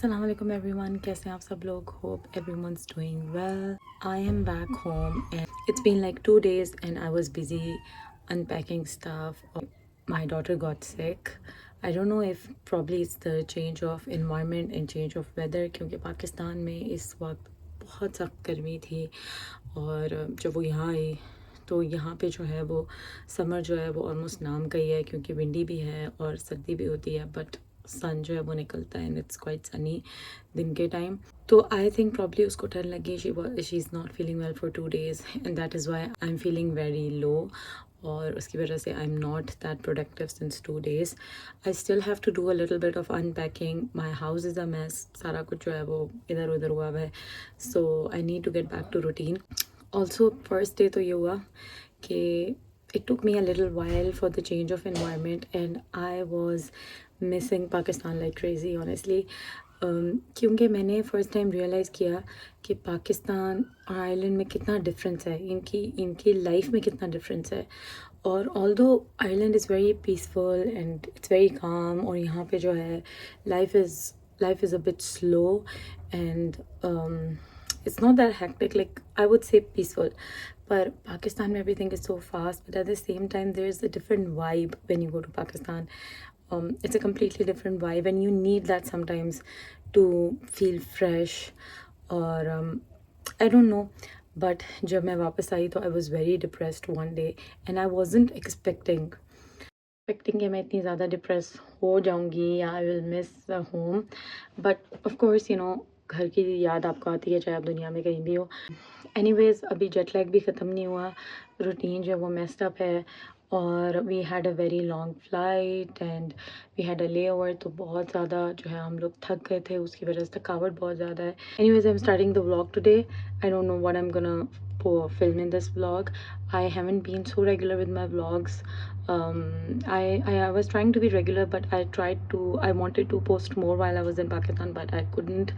अस्सलाम वालेकुम एवरीवन, कैसे हैं आप सब लोग? Hope everyone's doing well. I am back home and it's been like 2 days and I was busy unpacking stuff. My daughter got sick. I don't know if probably it's the change of environment and change of weather क्योंकि पाकिस्तान में इस वक्त बहुत सख्त गर्मी थी और जब वो यहाँ आई तो यहाँ पे जो है वो समर जो है वो ऑलमोस्ट नाम का ही है क्योंकि विंडी भी है और सर्दी भी होती है बट सन जो है वो निकलता है एंड इट्स क्वाइट सनी दिन के टाइम. तो आई थिंक प्रॉब्ली उसको ठंड लगी. She is not feeling well for 2 days and that is why I am feeling very low और उसकी वजह से I am not that productive since 2 days. I still have to do a little bit of unpacking. My house is a mess. सारा कुछ जो है वो इधर उधर हुआ है. So I need to get back to routine. Also first day तो ये हुआ कि it took me a little while for the change of environment and I was missing Pakistan like crazy honestly. क्योंकि मैंने फ़र्स्ट टाइम रियलाइज़ किया कि पाकिस्तान और Ireland में कितना डिफरेंस है, इनकी लाइफ में कितना डिफरेंस है. और although Ireland is very peaceful and it's very calm और यहाँ पे जो है life is a bit slow and it's not that hectic, like I would say peaceful. But Pakistan, everything is so fast, but at the same time there's a different vibe when you go to Pakistan. It's a completely different vibe and you need that sometimes to feel fresh or I don't know. But जब मैं वापस आई तो I was very depressed one day and I wasn't expecting कि मैं इतनी ज़्यादा depress हो जाऊंगी या I will miss home. But of course you know घर की याद आपको आती है चाहे आप दुनिया में कहीं भी हो. एनीवेज अभी जेट लैग भी ख़त्म नहीं हुआ. रूटीन जो है वो मेस्ड अप है और we had a very long flight and we had a layover. तो बहुत ज़्यादा जो है हम लोग थक गए थे, उसकी वजह से थकावट बहुत ज़्यादा है. Anyways I am starting the vlog today. I don't know what I am gonna film in this vlog. I haven't been so regular with my vlogs. I was trying to be regular but I wanted to post more while I was in Pakistan but I couldn't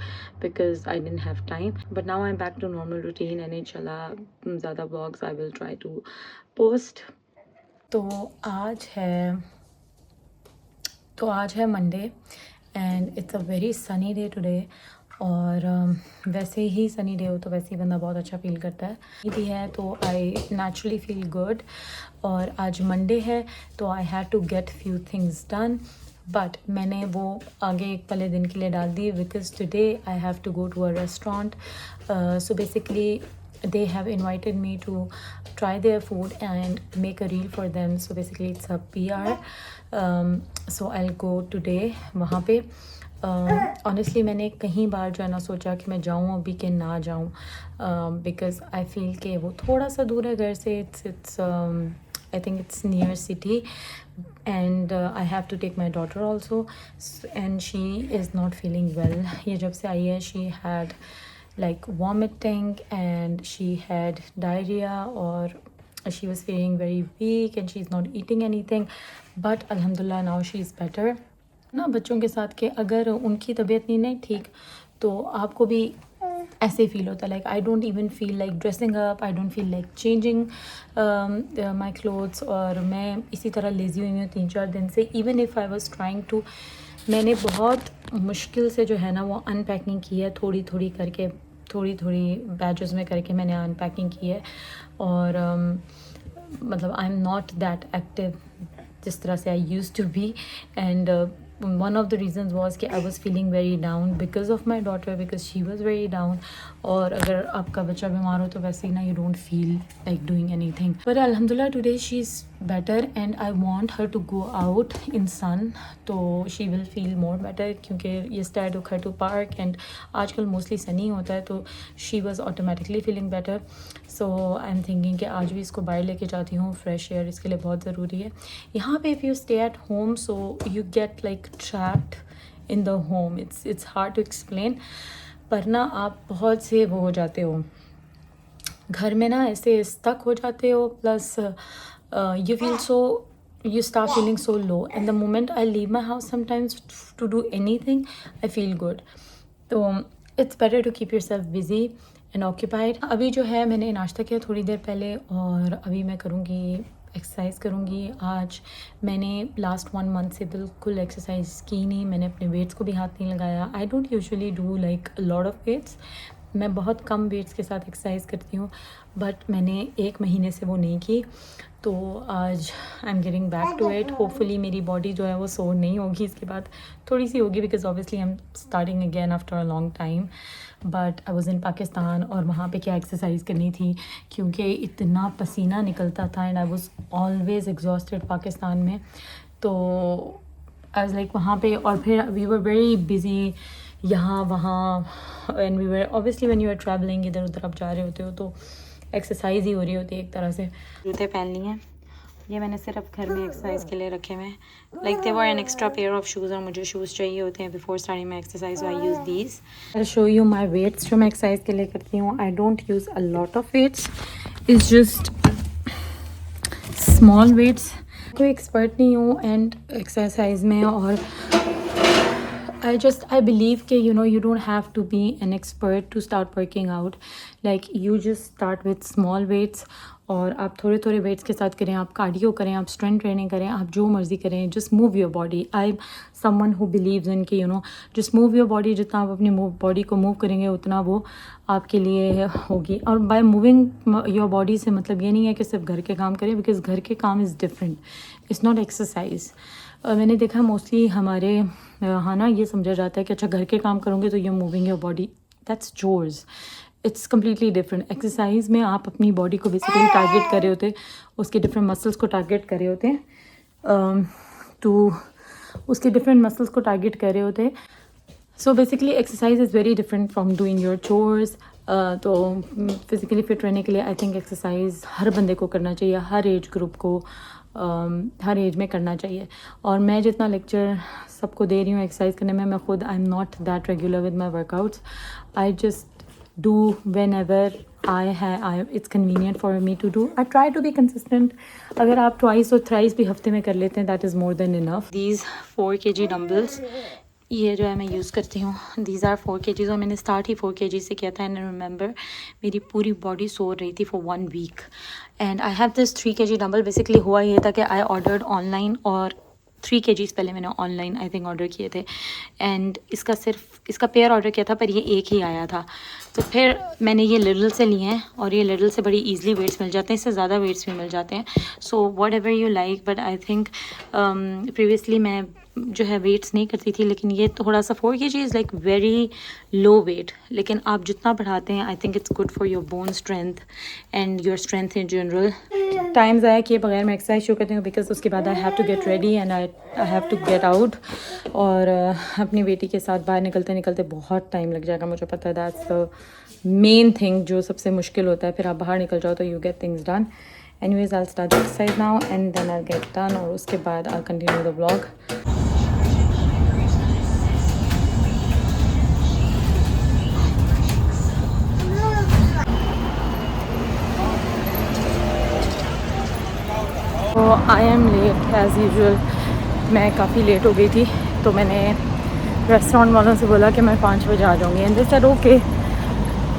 because I didn't have time. But now I'm back to normal routine and inshallah ज़्यादा vlogs I will try to post. तो आज है Monday and it's a very sunny day today. और वैसे ही sunny day हो तो वैसे ही बंदा बहुत अच्छा फील करता है. ये भी है तो आई नेचुरली फील गुड. और आज मंडे है तो I have to get few things done but मैंने वो आगे एक पहले दिन के लिए डाल दी because today I have to go to a restaurant. So basically they have invited me to try their food and make a reel for them. So basically it's a PR. So I'll go today वहाँ पे. Honestly मैंने कहीं बार जो है ना सोचा कि मैं जाऊँ अभी कि ना जाऊँ बिकॉज आई फील कि वो थोड़ा सा दूर है घर से. It's I think it's near city and I have to take my daughter also and she is not feeling well. ये जब से आई है she had like vomiting and she had diarrhea or she was feeling very weak and she's not eating anything but alhamdulillah now she's better. ना बच्चों के साथ के अगर उनकी तबीयत नहीं ठीक तो आपको भी ऐसे फील होता है. Like I don't even feel like dressing up, I don't feel like changing my clothes और मैं इसी तरह लेज़ी हुई हूँ 3-4 दिन से. Even if I was trying to मैंने बहुत मुश्किल से जो है ना वो अनपैकिंग की है थोड़ी थोड़ी करके, थोड़ी बैचेस में करके मैंने अनपैकिंग की है. और मतलब I am not that active जिस तरह से I use to be. And one of the reasons was कि I was feeling very down because of my daughter because she was very down. और अगर आपका बच्चा बीमार हो तो वैसे ही ना you don't feel like doing anything. But alhamdulillah today she's better and I want her to go out in sun तो she will feel more better क्योंकि yesterday I took her to park and आजकल mostly sunny होता है तो she was automatically feeling better. So I'm thinking कि आज भी इसको बाहर लेके जाती हूँ. फ्रेश एयर इसके लिए बहुत ज़रूरी है. यहाँ पे if you stay at home so you get like trapped in the home. It's hard to explain. पर ना आप बहुत से वो हो जाते हो घर में ना ऐसे stuck हो जाते हो. Plus you feel so you start feeling so low and the moment I leave my house sometimes to do anything I feel good. तो it's better to keep yourself busy and occupied. अभी जो है मैंने नाश्ता किया थोड़ी देर पहले और अभी मैं करूँगी एक्सरसाइज करूँगी आज। मैंने लास्ट 1 मंथ से बिल्कुल एक्सरसाइज की नहीं, मैंने अपने वेट्स को भी हाथ नहीं लगाया। I don't usually do like a lot of weights, मैं बहुत कम वेट्स के साथ एक्सरसाइज करती हूँ, बट मैंने 1 महीने से वो नहीं की। तो आज I am getting back to it. Hopefully मेरी बॉडी जो है वो सोर नहीं होगी इसके बाद, थोड़ी सी होगी because obviously I am starting again after a long time. But I was in Pakistan और वहाँ पे क्या एक्सरसाइज करनी थी क्योंकि इतना पसीना निकलता था and I was always exhausted Pakistan में। तो आई वाज लाइक वहाँ पे, और फिर वी वर वेरी बिजी यहाँ वहाँ, and we were obviously when you are travelling, इधर उधर आप जा रहे होते हो तो एक्सरसाइज ही हो रही होती है एक तरह से। जूते पहन लिए हैं, ये मैंने सिर्फ घर में एक्सरसाइज के लिए रखे हुए हैं, like they were an extra pair of shoes, और मुझे शूज़ चाहिए होते हैं before starting my exercise, I use these. I show you my weights जो मैं एक्सरसाइज के लिए करती हूँ। आई डोंट यूज़ अ लॉट ऑफ वेट्स, इट्स जस्ट स्मॉल वेट्स। कोई एक्सपर्ट नहीं हूँ एंड एक्सरसाइज में, और I believe कि you don't have to be an expert to start working out. Like you just start with small weights, और आप थोड़े थोड़े वेट्स के साथ करें, आप कार्डियो करें, आप स्ट्रेंथ ट्रेनिंग करें, आप जो मर्ज़ी करें, just move your body. I am someone who believes in कि जस्ट मूव योर बॉडी। जितना आप अपनी बॉडी को मूव करेंगे उतना वो आपके लिए होगी। और बाय मूविंग योर बॉडी से मतलब ये नहीं है कि सिर्फ घर के काम करें, बिकॉज घर के काम is different, it's not exercise. मैंने देखा मोस्टली हमारे हाँ ना ये समझा जाता है कि अच्छा घर के काम करोगे तो you moving your body, that's chores. It's completely different. Exercise में आप अपनी बॉडी को बेसिकली टारगेट कर रहे होते, उसके डिफरेंट मसल्स को टारगेट कर रहे होते हैं, तो उसके डिफरेंट मसल्स को टारगेट कर रहे होते हैं। So basically exercise is very different from doing your chores. तो फिज़िकली फिट रहने के लिए आई थिंक एक्सरसाइज हर बंदे को करना चाहिए, हर एज ग्रुप को हर एज में करना चाहिए। और मैं जितना लेक्चर सबको दे रही हूँ एक्सरसाइज करने में, मैं खुद I am not that regular with my workouts. I just do whenever it's convenient for me to do. I try to be consistent. अगर आप ट्वाइस और थ्राइस भी हफ्ते में कर लेते हैं, that is more than enough. These 4 kg dumbbells, ये जो है मैं यूज़ करती हूँ। दीज आर 4 kgs, और मैंने स्टार्ट ही 4 kg से किया था। एंड रिमेंबर मेरी पूरी बॉडी सोर रही थी for 1 week. And I have this 3 kg dumbbell. Basically हुआ ये था कि आई ऑर्डर्ड ऑनलाइन, और 3 kgs पहले मैंने ऑनलाइन आई थिंक ऑर्डर किए थे, एंड इसका पेयर ऑर्डर किया था पर ये एक ही आया था। तो फिर मैंने ये लिटल से लिए हैं, और ये लिटल से बड़ी ईजिली वेट्स मिल जाते हैं, इससे ज़्यादा वेट्स भी मिल जाते हैं। So what ever you like, but I think previously मैं जो है वेट्स नहीं करती थी, लेकिन ये थोड़ा सा 4 kg is like very low weight. लेकिन आप जितना बढ़ाते हैं I think it's good for your bone strength and your strength in general. Time ज़ाया किए बगैर मैं एक्सरसाइज शुरू करती हूँ, बिकॉज उसके बाद I have to get ready and I have to get out. और अपनी बेटी के साथ बाहर निकलते निकलते बहुत टाइम लग जाएगा, मुझे पता है। दैट्स द मेन थिंग जो सबसे मुश्किल होता है। फिर आप बाहर निकल जाओ तो you get things done. Anyways, I'll start the exercise now and then I'll get done, और उसके बाद I'll continue the vlog. तो I am late as usual. मैं काफ़ी लेट हो गई थी, तो मैंने रेस्टोरेंट वालों से बोला कि मैं 5 बजे आ जाऊँगी, एंड दे सेड ओके।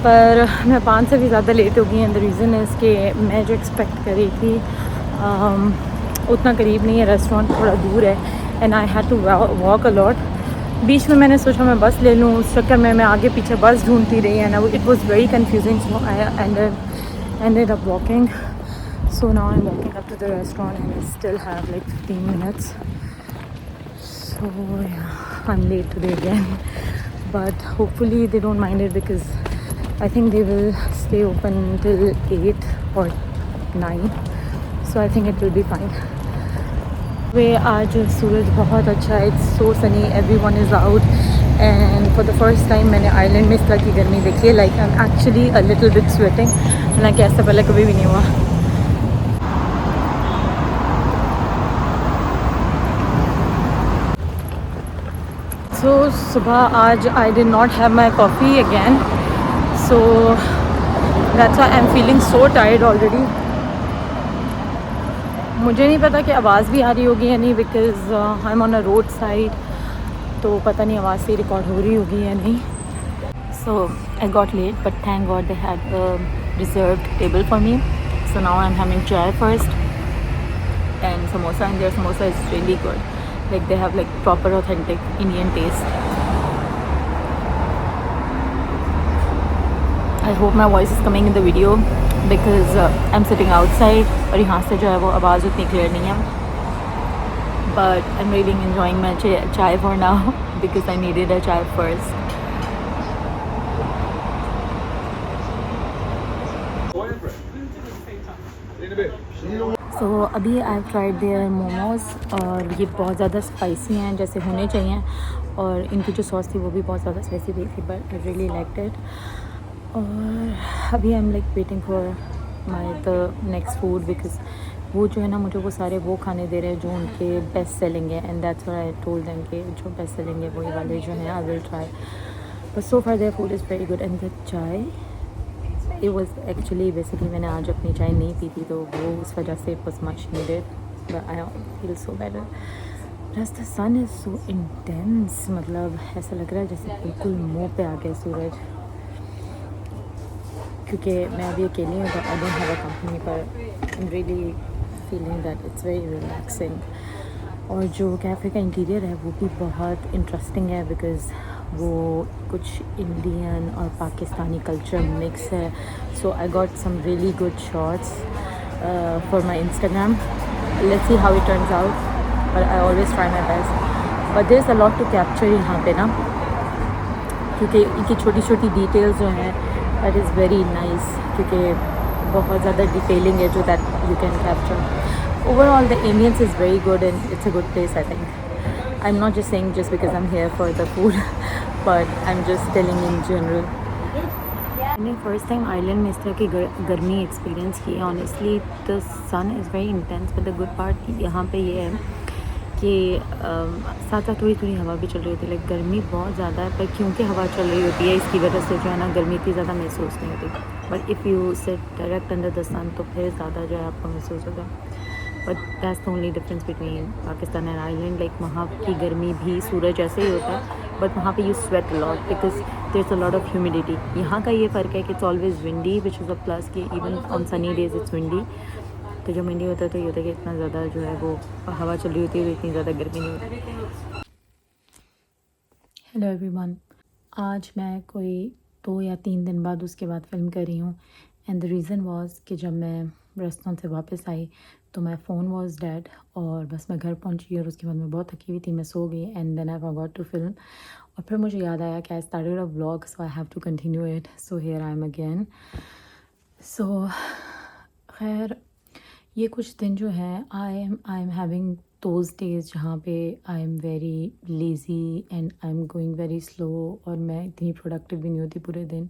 पर मैं 5 से भी ज़्यादा लेट हो गई। एंड द रीज़न इज़ कि मैं जो एक्सपेक्ट कर रही थी उतना करीब नहीं है, रेस्टोरेंट थोड़ा दूर है, and I had to walk a lot. बीच में मैंने सोचा मैं बस ले लूँ, उस चक्कर में मैं आगे पीछे बस ढूंढती रही, and it was very confusing, so I ended up walking. So now I'm walking up to the restaurant and I still have like 15 minutes. So yeah, I'm late today again, but hopefully they don't mind it because I think they will stay open till 8 or 9. So I think it will be fine. वे आज सूरज बहुत अच्छा है, it's so sunny, everyone is out, and for the first time मैंने island में इस तरह की गर्मी देखी है। Like I'm actually a little bit sweating, हालांकि ऐसा पहले कभी भी नहीं हुआ। So सुबह आज I did not have my coffee again, so that's why I'm feeling so tired already. मुझे नहीं पता कि आवाज़ भी आ रही होगी या नहीं, because I am on a road side, तो पता नहीं आवाज़ से रिकॉर्ड हो रही होगी या नहीं। So I got late, but thank God they had reserved table for me, so now I am having chai first. samosa, and their samosa is really good. Like they have like proper authentic Indian taste. I hope my voice is coming in the video because I'm sitting outside और यहाँ से जो है वो आवाज़ उतनी clear नहीं है. But I'm really enjoying my chai for now because I needed a chai first. So अभी आई ट्राइड देयर मोमोज और ये बहुत ज़्यादा स्पाइसी हैं जैसे होने चाहिए, और इनकी जो सॉस थी वो भी बहुत ज़्यादा स्पाइसी भी थी, but I really liked it. और अभी I am like waiting for my the next food because वो जो है ना मुझे वो सारे वो खाने दे रहे हैं जो उनके बेस्ट सेलिंग है, and that's what I told them कि जो बेस्ट सेलिंग है वही वाले जो हैं I will try. But so far their food is very good and the चाय it was actually basically मैंने आज अपनी चाय नहीं पी थी तो वो उस वजह से it was much needed, but I feel so better. Plus the sun is so intense, मतलब ऐसा लग रहा है जैसे बिल्कुल मुंह पे आ गया सूरज, क्योंकि मैं अभी अकेली हूँ तो I don't have a company, but I'm really feeling that it's very relaxing. और जो कैफ़े का इंटीरियर है वो भी बहुत इंटरेस्टिंग है बिकॉज़ वो कुछ इंडियन और पाकिस्तानी कल्चर मिक्स है. So I got some really good shots for my Instagram. Let's see how it turns out, but I always try my best. But there is a lot to capture यहाँ पे ना, क्योंकि इनकी छोटी छोटी details जो हैं दैट इज़ वेरी नाइस, क्योंकि बहुत ज़्यादा डिटेलिंग है जो that you can capture. Overall the ambience is very good and it's a good place, I think. I'm not just saying just because I'm here for the food but I'm just telling in general. मैंने first time island में इस तरह की गर्मी experience की. Honestly the sun is very intense, but the good part यहाँ पे ये है कि साथ साथ थोड़ी थोड़ी हवा भी चल रही होती है. लाइक गर्मी बहुत ज़्यादा है पर क्योंकि हवा चल रही होती है इसकी वजह से जो है ना गर्मी इतनी ज़्यादा महसूस नहीं होती. But if you sit direct under the sun तो फिर ज़्यादा जो है आपको महसूस होगा. But that's the only difference between Pakistan and island. Like वहाँ की गर्मी भी सूरज जैसे ही होता है, बट वहाँ पे you sweat lot because there is a lot of humidity. यहाँ का ये फ़र्क है कि it's always windy which is a plus, कि even on sunny days it's windy. तो जो विंडी होता है तो ये होता है कि इतना ज़्यादा जो है वो हवा चल रही होती है तो इतनी ज़्यादा गर्मी नहीं होती. हेलो एवरीवन, आज मैं कोई 2 या 3 दिन बाद उसके बाद फ़िल्म कर रही हूँ. एंड द रीज़न वाज कि जब मैं रेस्टोरेंट से वापस आई तो माई फ़ोन वॉज डेड और बस मैं घर पहुंची और उसके बाद मैं बहुत थकी हुई थी, मैं सो गई. And then I forgot to film. और फिर मुझे याद आया कि I started a vlog, so I have to continue it. So here I am again. So खैर ये कुछ दिन जो हैं I am having those days जहाँ पे I am very lazy and I am going very slow, और मैं इतनी प्रोडक्टिव भी नहीं होती पूरे दिन.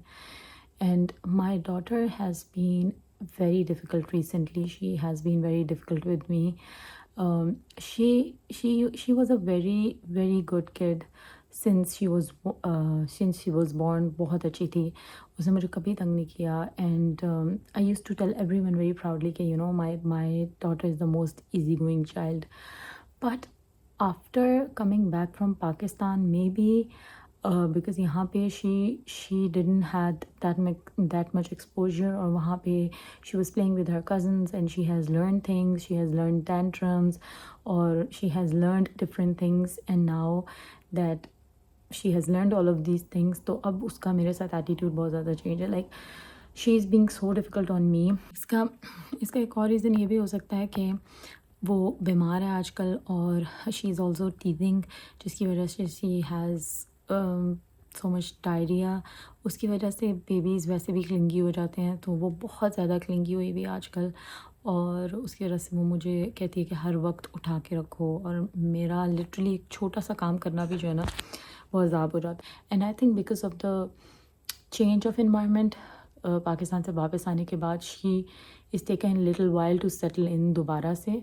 And my daughter has been very difficult recently. She has been very difficult with me. She was a very good kid since she was born. बहुत अच्छी थी, उसने मुझे कभी तंग नहीं किया. And I used to tell everyone very proudly कि you know my daughter is the most easygoing child. But after coming back from Pakistan, maybe because यहाँ पे she didn't had that much exposure, और वहाँ पे she was playing with her cousins and she has learned things, she has learned tantrums, or she has learned different things. And now that she has learned all of these things तो अब उसका मेरे साथ attitude बहुत ज़्यादा change है. Like she is being so difficult on me. इसका एक और रीज़न ये भी हो सकता है कि वो बीमार है आजकल, और शी इज़ ऑल्सो टीजिंग, जिसकी वजह से she has so much diarrhoea. उसकी वजह से बेबीज़ वैसे भी क्लिंगी हो जाते हैं, तो वो बहुत ज़्यादा क्लिंगी हुई भी आजकल. और उसकी वजह से वो मुझे कहती है कि हर वक्त उठा के रखो, और मेरा लिटरली एक छोटा सा काम करना भी जो है ना बहुत ज़्यादा हो जाता है. And I think because of the change of environment Pakistan से वापस आने के बाद she is taken little while to settle in दोबारा से,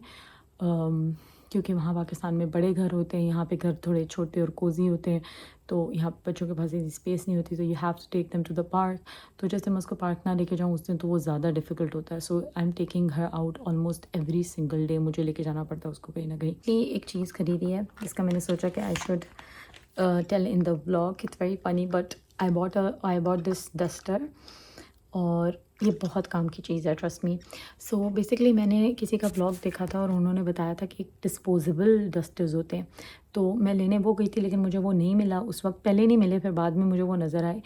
क्योंकि वहाँ पाकिस्तान में बड़े घर होते हैं, यहाँ पे घर थोड़े छोटे और कोजी होते हैं, तो यहाँ बच्चों के पास इतनी स्पेस नहीं होती, तो you have to take them to the park. तो जैसे मैं उसको पार्क ना लेके जाऊँ उस दिन तो वो ज़्यादा डिफ़िकल्ट होता है. So I am taking her out almost every single day. मुझे लेके जाना पड़ता है उसको कहीं ना कहीं. ये एक चीज़ खरीदी है जिसका मैंने सोचा कि I should tell in the vlog. It's very funny, but I bought this duster, और ये बहुत काम की चीज़ है, ट्रस्ट मी। सो बेसिकली मैंने किसी का व्लॉग देखा था और उन्होंने बताया था कि डिस्पोजेबल डस्टर्स होते हैं, तो मैं लेने वो गई थी, लेकिन मुझे वो नहीं मिला उस वक्त, पहले नहीं मिले, फिर बाद में मुझे वो नज़र आए,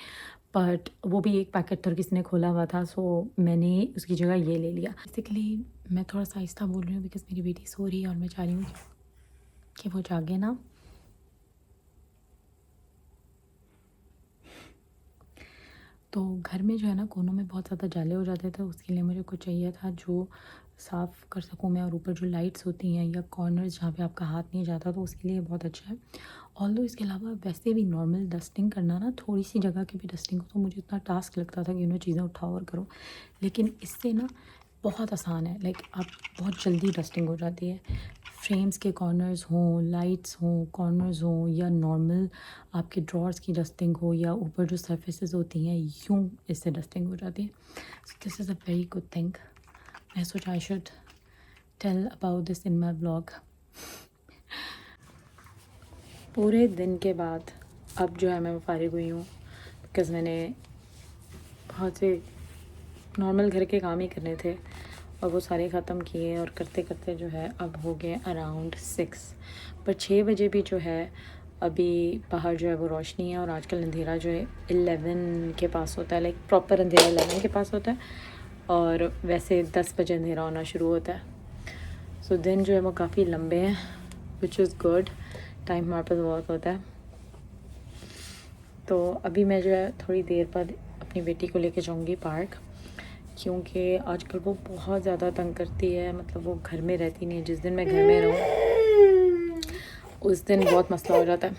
बट वो भी एक पैकेट था और किसी ने खोला हुआ था, सो मैंने उसकी जगह ये ले लिया। बेसिकली मैं थोड़ा सा आहिस्ता बोल रही हूँ बिकॉज मेरी बेटी सो रही है और मैं चाह रही हूँ कि वो जागे ना। तो घर में जो है ना कोनों में बहुत ज़्यादा जाले हो जाते थे, उसके लिए मुझे कुछ चाहिए था जो साफ़ कर सकूँ मैं, और ऊपर जो लाइट्स होती हैं या कॉर्नर्स जहाँ पे आपका हाथ नहीं जाता, तो उसके लिए बहुत अच्छा है। ऑल्दो इसके अलावा वैसे भी नॉर्मल डस्टिंग करना ना, थोड़ी सी जगह की भी डस्टिंग हो तो मुझे इतना टास्क लगता था कि चीज़ें उठाओ और करो, लेकिन इससे ना बहुत आसान है। लाइक आप बहुत जल्दी डस्टिंग हो जाती है। फ्रेम्स के कॉर्नर्स हों, लाइट्स हों, कॉर्नर्स हों, या नॉर्मल आपके ड्रॉर्स की डस्टिंग हो, या ऊपर जो सरफेसेस होती हैं यूँ इससे डस्टिंग हो जाती है। So this is a very good thing. मैं सोचा I should tell about this in my blog. पूरे दिन के बाद अब जो है मैं फारिग हुई हूँ, बिकॉज़ मैंने बहुत से नॉर्मल घर के काम ही करने थे और वो सारे ख़त्म किए, और करते करते जो है अब हो गए अराउंड 6, पर 6 बजे भी जो है अभी बाहर जो है वो रोशनी है, और आजकल अंधेरा जो है 11 के पास होता है, लाइक प्रॉपर अंधेरा 11 के पास होता है, और वैसे 10 बजे अंधेरा होना शुरू होता है। सो दिन जो है वो काफ़ी लंबे हैं, विच इज़ गुड, टाइम हमारे पास बहुत होता है। तो अभी मैं जो है थोड़ी देर बाद अपनी बेटी को लेके जाऊंगी पार्क, क्योंकि आजकल वो बहुत ज़्यादा तंग करती है, मतलब वो घर में रहती नहीं है। जिस दिन मैं घर में रहूँ उस दिन बहुत मसला हो जाता है।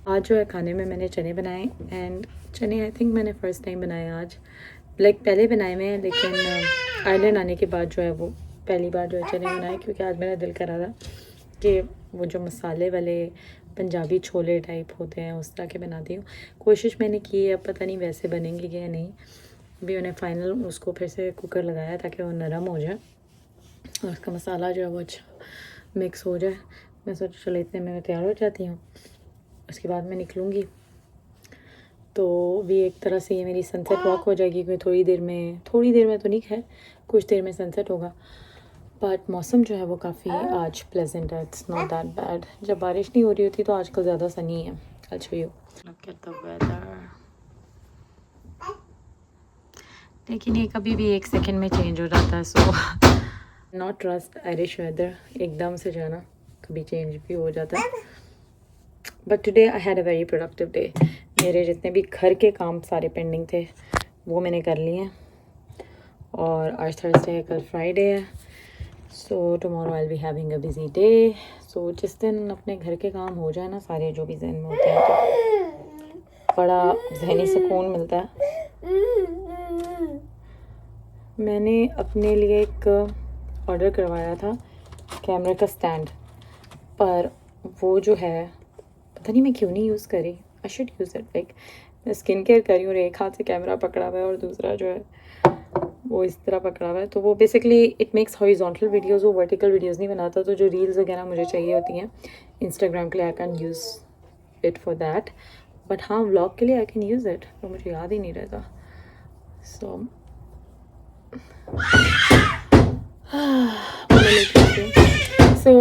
आज जो है खाने में मैंने चने बनाए, एंड चने आई थिंक मैंने फ़र्स्ट टाइम बनाए आज, लाइक पहले बनाए हुए हैं, लेकिन आइलैंड आने के बाद जो है वो पहली बार जो है चने बनाए, क्योंकि आज मेरा दिल कर रहा था कि वो जो मसाले वाले पंजाबी छोले टाइप होते हैं उस तरह के बनाती हूँ। कोशिश मैंने की है, अब पता नहीं वैसे बनेंगे या नहीं। अभी मैंने फ़ाइनल उसको फिर से कुकर लगाया ताकि वो नरम हो जाए और उसका मसाला जो है वो अच्छा मिक्स हो जाए। मैं सोचा चलो इतने में मैं तैयार हो जाती हूँ, उसके बाद मैं निकलूँगी। तो भी एक तरह से ये मेरी सनसेट वॉक हो जाएगी, क्योंकि थोड़ी देर में तो नहीं, खैर कुछ देर में सनसेट होगा। बट मौसम जो है वो काफ़ी आज प्लेजेंट है, इट्स नॉट दैट बैड। जब बारिश नहीं हो रही होती तो आजकल ज़्यादा सनी है। I'll show you. Look at the weather. लेकिन ये कभी भी 1 सेकंड में चेंज हो जाता है, so not trust Irish weather, एकदम से जो है ना कभी चेंज भी हो जाता है। But today I had a very productive day. मेरे जितने भी घर के काम सारे पेंडिंग थे वो मैंने कर लिए हैं, और आज थर्सडे है, कल फ्राइडे है, so tomorrow I will be having a busy day. सो जिस दिन अपने घर के काम हो जाए ना सारे जो भी जहन में होते हैं, तो बड़ा जहनी सुकून मिलता है। मैंने अपने लिए एक ऑर्डर करवाया था कैमरे का स्टैंड, पर वो जो है पता नहीं मैं क्यों नहीं यूज़ करी। I should use it. Like मैं स्किन केयर कर रही हूँ और एक हाथ से कैमरा पकड़ा हुआ है और दूसरा जो है वो इस तरह पकड़ा हुआ है, तो वो basically it makes horizontal videos, वो वर्टिकल वीडियोस नहीं बनाता। तो जो रील्स वगैरह मुझे चाहिए होती हैं इंस्टाग्राम के लिए, I can use it for that, but हाँ व्लॉग के लिए आई कैन यूज़ इट, तो मुझे याद ही नहीं रहता। सो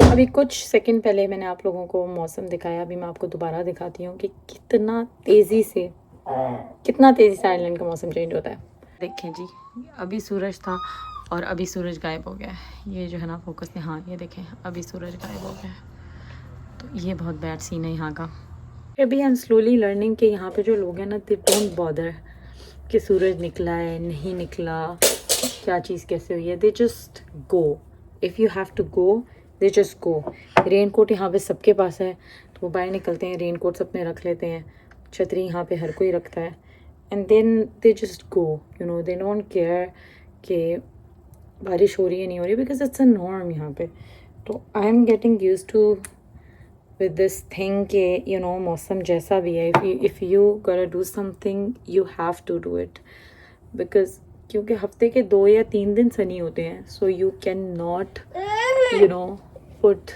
अभी कुछ सेकंड पहले मैंने आप लोगों को मौसम दिखाया, अभी मैं आपको दोबारा दिखाती हूँ कि कितना तेज़ी से आइलैंड का मौसम चेंज होता है। देखें जी, अभी सूरज था और अभी सूरज गायब हो गया है। ये जो है ना फोकस में, हाँ ये देखें अभी सूरज गायब हो गया है, तो ये बहुत बैड सीन है यहाँ का। अभी आई एम स्लोली लर्निंग कि यहाँ पे जो लोग हैं ना, दे डोंट बॉदर कि सूरज निकला है नहीं निकला, क्या चीज़ कैसे हुई है, they just go. If you have to go they just go. Raincoat यहाँ पे सबके पास है, तो वो बाहर निकलते हैं, रेन कोट्स अपने रख लेते हैं, छतरी यहाँ पे हर कोई रखता है, and then they just go, you know, they don't care कि बारिश हो रही है नहीं हो रही, बिकॉज इट्स अ नॉर्म यहाँ पे। तो I am getting used to with this thing कि यू नो मौसम जैसा भी है, if you gonna do something you have to do it, because क्योंकि हफ्ते के 2 या 3 दिन सनी होते हैं, so you can not you know put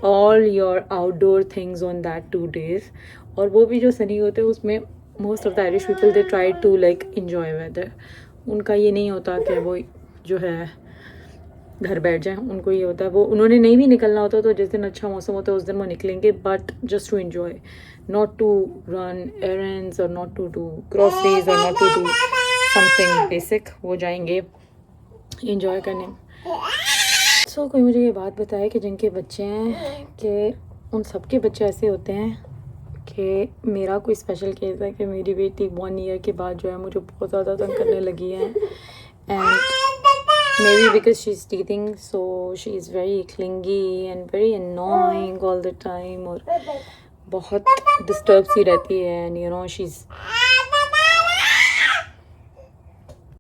all your outdoor things on that 2 days। और वो भी जो सनी होते हैं उसमें most of the Irish people they try to like enjoy weather, उनका ये नहीं होता कि वो जो है घर बैठ जाएं, उनको ये होता है वो उन्होंने नहीं भी निकलना होता तो जिस दिन अच्छा मौसम होता है उस दिन वो निकलेंगे, but just to enjoy, not to run errands और नॉट टू डू ग्रोसरीज और not to do something basic, वो जाएंगे एंजॉय करने। सो कोई मुझे ये बात बताए कि जिनके बच्चे हैं कि उन सबके बच्चे ऐसे होते हैं कि मेरा कोई स्पेशल केस है कि मेरी बेटी 1 ईयर के बाद जो है मुझे बहुत ज़्यादा तंग करने लगी है, and maybe because she's teething, so she's very clingy and very annoying all the time और बहुत डिस्टर्ब सी रहती है, and you know she's